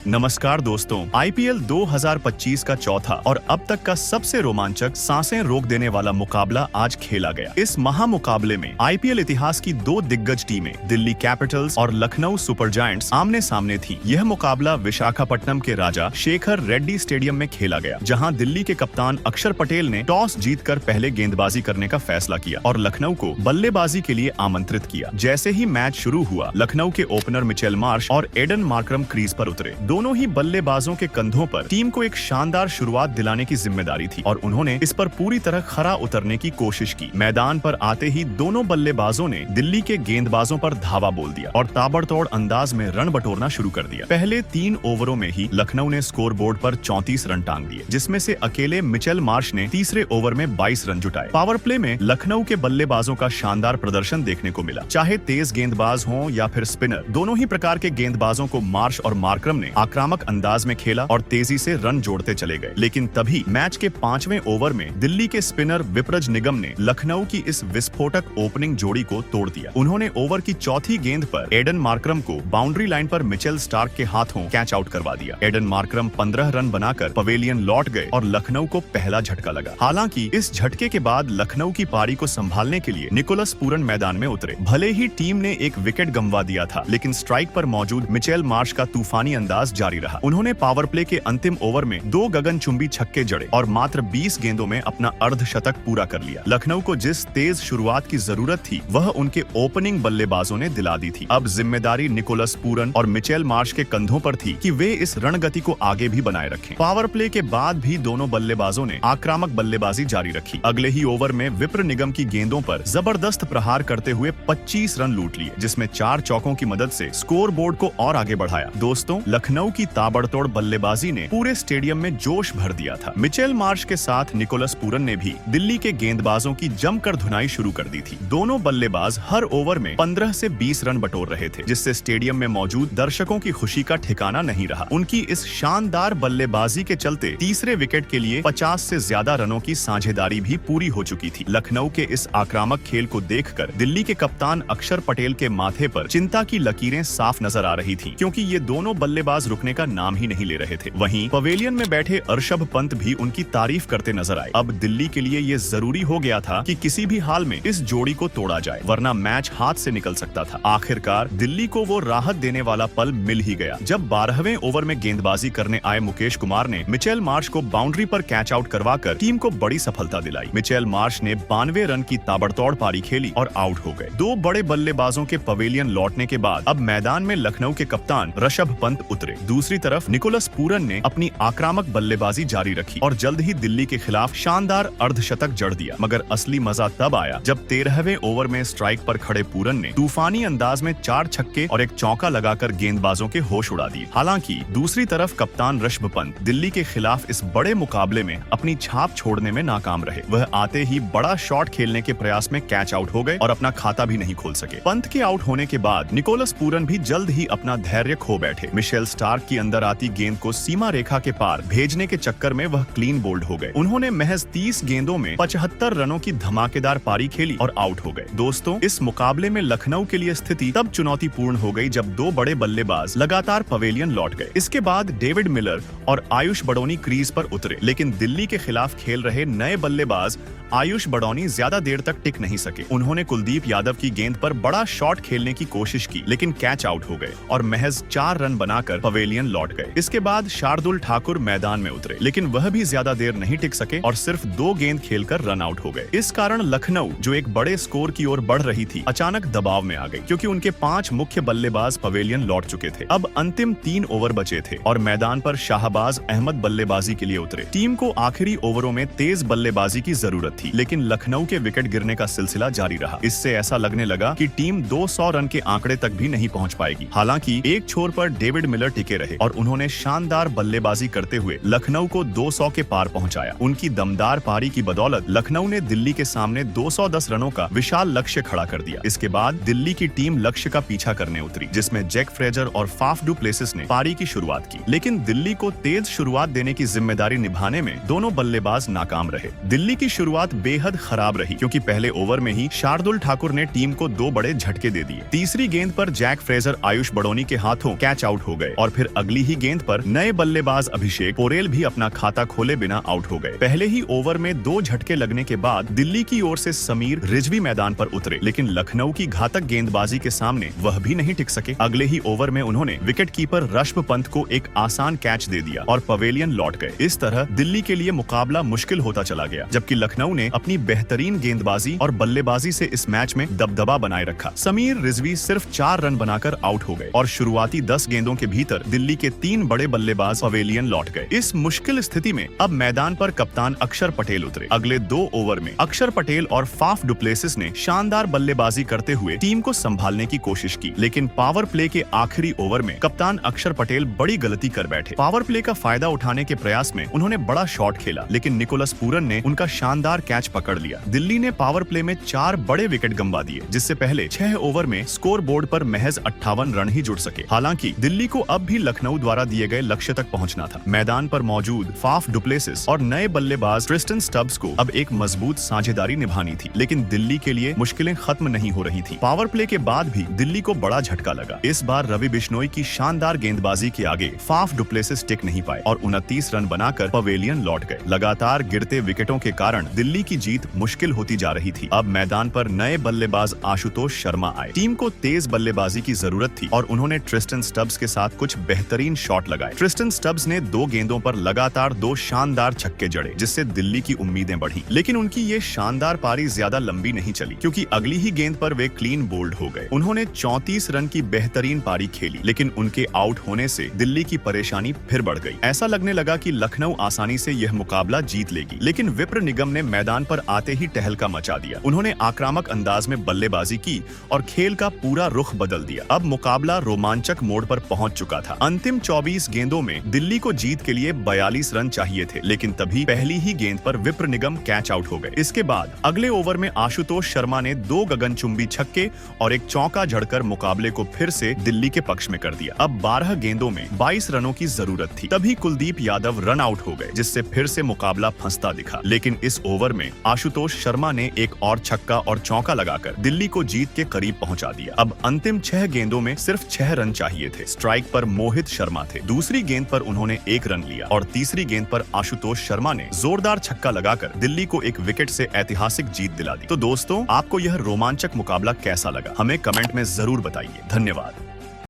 नमस्कार दोस्तों, आईपीएल 2025 का चौथा और अब तक का सबसे रोमांचक, सांसें रोक देने वाला मुकाबला आज खेला गया। इस महामुकाबले में आईपीएल इतिहास की दो दिग्गज टीमें दिल्ली कैपिटल्स और लखनऊ सुपर जायंट्स आमने सामने थी। यह मुकाबला विशाखापट्टनम के राजा शेखर रेड्डी स्टेडियम में खेला गया, जहां दिल्ली के कप्तान अक्षर पटेल ने टॉस जीतकर पहले गेंदबाजी करने का फैसला किया और लखनऊ को बल्लेबाजी के लिए आमंत्रित किया। जैसे ही मैच शुरू हुआ, लखनऊ के ओपनर मिचेल मार्श और एडन मार्करम क्रीज पर उतरे। दोनों ही बल्लेबाजों के कंधों पर टीम को एक शानदार शुरुआत दिलाने की जिम्मेदारी थी और उन्होंने इस पर पूरी तरह खरा उतरने की कोशिश की। मैदान पर आते ही दोनों बल्लेबाजों ने दिल्ली के गेंदबाजों पर धावा बोल दिया और ताबड़तोड़ अंदाज में रन बटोरना शुरू कर दिया। पहले 3 ओवरों में ही लखनऊ ने स्कोर बोर्ड पर 34 रन टांग दिए, जिसमें से अकेले मिचेल मार्श ने तीसरे ओवर में 22 रन जुटाए। पावर प्ले में लखनऊ के बल्लेबाजों का शानदार प्रदर्शन देखने को मिला। चाहे तेज गेंदबाज हों या फिर स्पिनर, दोनों ही प्रकार के गेंदबाजों को मार्श और मार्करम ने आक्रामक अंदाज में खेला और तेजी से रन जोड़ते चले गए। लेकिन तभी मैच के 5वें ओवर में दिल्ली के स्पिनर विप्रज निगम ने लखनऊ की इस विस्फोटक ओपनिंग जोड़ी को तोड़ दिया। उन्होंने ओवर की चौथी गेंद पर एडन मार्करम को बाउंड्री लाइन पर मिचेल स्टार्क के हाथों कैच आउट करवा दिया। एडन मार्करम 15 रन बनाकर पवेलियन लौट गए और लखनऊ को पहला झटका लगा। हालांकि इस झटके के बाद लखनऊ की पारी को संभालने के लिए निकोलस पूरन मैदान में उतरे। भले ही टीम ने एक विकेट गंवा दिया था, लेकिन स्ट्राइक पर मौजूद मिचेल मार्श का तूफानी अंदाज जारी रहा। उन्होंने पावर प्ले के अंतिम ओवर में 2 गगनचुंबी छक्के जड़े और मात्र 20 गेंदों में अपना अर्धशतक पूरा कर लिया। लखनऊ को जिस तेज शुरुआत की जरूरत थी, वह उनके ओपनिंग बल्लेबाजों ने दिला दी थी। अब जिम्मेदारी निकोलस पूरन और मिचेल मार्श के कंधों पर थी कि वे इस रणगति को आगे भी बनाए रखें। पावर प्ले के बाद भी दोनों बल्लेबाजों ने आक्रामक बल्लेबाजी जारी रखी। अगले ही ओवर में विप्र निगम की गेंदों पर जबरदस्त प्रहार करते हुए 25 रन लूट लिए, जिसमें 4 चौकों की मदद से स्कोर बोर्ड को और आगे बढ़ाया। दोस्तों, लखनऊ की ताबड़तोड़ बल्लेबाजी ने पूरे स्टेडियम में जोश भर दिया था। मिचेल मार्श के साथ निकोलस पूरन ने भी दिल्ली के गेंदबाजों की जमकर धुनाई शुरू कर दी थी। दोनों बल्लेबाज हर ओवर में 15 से 20 रन बटोर रहे थे, जिससे स्टेडियम में मौजूद दर्शकों की खुशी का ठिकाना नहीं रहा। उनकी इस शानदार बल्लेबाजी के चलते तीसरे विकेट के लिए 50 से ज्यादा रनों की साझेदारी भी पूरी हो चुकी थी। लखनऊ के इस आक्रामक खेल को देखकर दिल्ली के कप्तान अक्षर पटेल के माथे पर चिंता की लकीरें साफ नजर आ रही थी, क्योंकि ये दोनों बल्लेबाज रुकने का नाम ही नहीं ले रहे थे। वहीं पवेलियन में बैठे ऋषभ पंत भी उनकी तारीफ करते नजर आए। अब दिल्ली के लिए ये जरूरी हो गया था कि किसी भी हाल में इस जोड़ी को तोड़ा जाए, वरना मैच हाथ से निकल सकता था। आखिरकार दिल्ली को वो राहत देने वाला पल मिल ही गया, जब 12वें ओवर में गेंदबाजी करने आए मुकेश कुमार ने मिचेल मार्श को बाउंड्री पर कैच आउट करवाकर टीम को बड़ी सफलता दिलाई। मिचेल मार्श ने 92 रन की ताबड़तोड़ पारी खेली और आउट हो गए। 2 बड़े बल्लेबाजों के पवेलियन लौटने के बाद अब मैदान में लखनऊ के कप्तान ऋषभ पंत उतरे। दूसरी तरफ निकोलस पूरन ने अपनी आक्रामक बल्लेबाजी जारी रखी और जल्द ही दिल्ली के खिलाफ शानदार अर्धशतक जड़ दिया। मगर असली मजा तब आया जब 13वें ओवर में स्ट्राइक पर खड़े पूरन ने तूफानी अंदाज में 4 छक्के और एक चौका लगाकर गेंदबाजों के होश उड़ा दिए। हालांकि दूसरी तरफ कप्तान ऋषभ पंत दिल्ली के खिलाफ इस बड़े मुकाबले में अपनी छाप छोड़ने में नाकाम रहे। वह आते ही बड़ा शॉट खेलने के प्रयास में कैच आउट हो गए और अपना खाता भी नहीं खोल सके। पंत के आउट होने के बाद निकोलस पूरन भी जल्द ही अपना धैर्य खो बैठे। मिशेल स्टार्क की अंदर आती गेंद को सीमा रेखा के पार भेजने के चक्कर में वह क्लीन बोल्ड हो गए। उन्होंने महज 30 गेंदों में 75 रनों की धमाकेदार पारी खेली और आउट हो गए। दोस्तों, इस मुकाबले में लखनऊ के लिए स्थिति तब चुनौतीपूर्ण हो गई जब 2 बड़े बल्लेबाज लगातार पवेलियन लौट गए। इसके बाद डेविड मिलर और आयुष बड़ौनी क्रीज पर उतरे, लेकिन दिल्ली के खिलाफ खेल रहे नए बल्लेबाज आयुष बड़ौनी ज्यादा देर तक टिक नहीं सके। उन्होंने कुलदीप यादव की गेंद पर बड़ा शॉट खेलने की कोशिश की, लेकिन कैच आउट हो गए और महज 4 रन बनाकर पवेलियन लौट गए। इसके बाद शार्दुल ठाकुर मैदान में उतरे, लेकिन वह भी ज्यादा देर नहीं टिक सके और सिर्फ 2 गेंद खेलकर रन आउट हो गए। इस कारण लखनऊ, जो एक बड़े स्कोर की ओर बढ़ रही थी, अचानक दबाव में आ गई, क्योंकि उनके 5 मुख्य बल्लेबाज पवेलियन लौट चुके थे। अब अंतिम 3 ओवर बचे थे और मैदान पर शाहबाज अहमद बल्लेबाजी के लिए उतरे। टीम को आखिरी ओवरों में तेज बल्लेबाजी की जरूरत थी, लेकिन लखनऊ के विकेट गिरने का सिलसिला जारी रहा। इससे ऐसा लगने लगा कि टीम 200 रन के आंकड़े तक भी नहीं पहुंच पाएगी। हालांकि एक छोर पर डेविड मिलर टिके रहे और उन्होंने शानदार बल्लेबाजी करते हुए लखनऊ को 200 के पार पहुंचाया। उनकी दमदार पारी की बदौलत लखनऊ ने दिल्ली के सामने 210 रनों का विशाल लक्ष्य खड़ा कर दिया। इसके बाद दिल्ली की टीम लक्ष्य का पीछा करने उतरी, जिसमें जैक फ्रेजर और फाफ डू प्लेसिस ने पारी की शुरुआत की। लेकिन दिल्ली को तेज शुरुआत देने की जिम्मेदारी निभाने में दोनों बल्लेबाज नाकाम रहे। दिल्ली की शुरुआत शुरुआत बेहद खराब रही क्योंकि पहले ओवर में ही शार्दुल ठाकुर ने टीम को 2 बड़े झटके दे दिए। तीसरी गेंद पर जैक फ्रेजर आयुष बड़ौनी के हाथों कैच आउट हो गए और फिर अगली ही गेंद पर नए बल्लेबाज अभिषेक पोरेल भी अपना खाता खोले बिना आउट हो गए। पहले ही ओवर में 2 झटके लगने के बाद दिल्ली की ओर से समीर रिजवी मैदान पर उतरे, लेकिन लखनऊ की घातक गेंदबाजी के सामने वह भी नहीं टिक सके। अगले ही ओवर में उन्होंने विकेट कीपर ऋषभ पंत को एक आसान कैच दे दिया और पवेलियन लौट गए। इस तरह दिल्ली के लिए मुकाबला मुश्किल होता चला गया, जबकि लखनऊ ने अपनी बेहतरीन गेंदबाजी और बल्लेबाजी से इस मैच में दबदबा बनाए रखा। समीर रिजवी सिर्फ 4 रन बनाकर आउट हो गए और शुरुआती 10 गेंदों के भीतर दिल्ली के 3 बड़े बल्लेबाज पवेलियन लौट गए। इस मुश्किल स्थिति में अब मैदान पर कप्तान अक्षर पटेल उतरे। अगले 2 ओवर में अक्षर पटेल और फाफ डुप्लेसिस ने शानदार बल्लेबाजी करते हुए टीम को संभालने की कोशिश की, लेकिन पावर प्ले के आखिरी ओवर में कप्तान अक्षर पटेल बड़ी गलती कर बैठे। पावर प्ले का फायदा उठाने के प्रयास में उन्होंने बड़ा शॉट खेला, लेकिन निकोलस पूरन ने उनका शानदार कैच पकड़ लिया। दिल्ली ने पावर प्ले में 4 बड़े विकेट गंवा दिए, जिससे पहले 6 ओवर में स्कोर बोर्ड पर महज 58 रन ही जुड़ सके। हालांकि दिल्ली को अब भी लखनऊ द्वारा दिए गए लक्ष्य तक पहुंचना था। मैदान पर मौजूद फाफ डुप्लेसिस और नए बल्लेबाज ट्रिस्टन स्टब्स को अब एक मजबूत साझेदारी निभानी थी, लेकिन दिल्ली के लिए मुश्किलें खत्म नहीं हो रही थी। पावर प्ले के बाद भी दिल्ली को बड़ा झटका लगा। इस बार रवि बिश्नोई की शानदार गेंदबाजी के आगे फाफ डुप्लेसिस टिक नहीं पाए और 29 रन बनाकर पवेलियन लौट गए। लगातार गिरते विकेटों के कारण दिल्ली की जीत मुश्किल होती जा रही थी। अब मैदान पर नए बल्लेबाज आशुतोष शर्मा आए। टीम को तेज बल्लेबाजी की जरूरत थी और उन्होंने ट्रिस्टन स्टब्स के साथ कुछ बेहतरीन शॉट लगाए। ट्रिस्टन स्टब्स ने 2 गेंदों पर लगातार 2 शानदार छक्के जड़े, जिससे दिल्ली की उम्मीदें बढ़ी। लेकिन उनकी ये शानदार पारी ज्यादा लंबी नहीं चली, क्योंकि अगली ही गेंद पर वे क्लीन बोल्ड हो गए। उन्होंने 34 रन की बेहतरीन पारी खेली, लेकिन उनके आउट होने से दिल्ली की परेशानी फिर बढ़ गई। ऐसा लगने लगा कि लखनऊ आसानी से यह मुकाबला जीत लेगी, लेकिन विप्र निगम ने मैदान पर आते ही टहलका मचा दिया। उन्होंने आक्रामक अंदाज में बल्लेबाजी की और खेल का पूरा रुख बदल दिया। अब मुकाबला रोमांचक मोड़ पर पहुंच चुका था। अंतिम 24 गेंदों में दिल्ली को जीत के लिए 42 रन चाहिए थे, लेकिन तभी पहली ही गेंद पर विप्र निगम कैच आउट हो गए। इसके बाद अगले ओवर में आशुतोष शर्मा ने 2 गगनचुंबी छक्के और एक चौका जड़कर मुकाबले को फिर से दिल्ली के पक्ष में कर दिया। अब 12 गेंदों में 22 रनों की जरूरत थी। तभी कुलदीप यादव रन आउट हो गए, जिससे फिर से मुकाबला फंसता दिखा। लेकिन इस ओवर में आशुतोष शर्मा ने एक और छक्का और चौका लगाकर दिल्ली को जीत के करीब पहुंचा दिया। अब अंतिम 6 गेंदों में सिर्फ 6 रन चाहिए थे। स्ट्राइक पर मोहित शर्मा थे। दूसरी गेंद पर उन्होंने 1 रन लिया और तीसरी गेंद पर आशुतोष शर्मा ने जोरदार छक्का लगाकर दिल्ली को एक विकेट से ऐतिहासिक जीत दिला दी। तो दोस्तों, आपको यह रोमांचक मुकाबला कैसा लगा? हमें कमेंट में जरूर बताइए। धन्यवाद।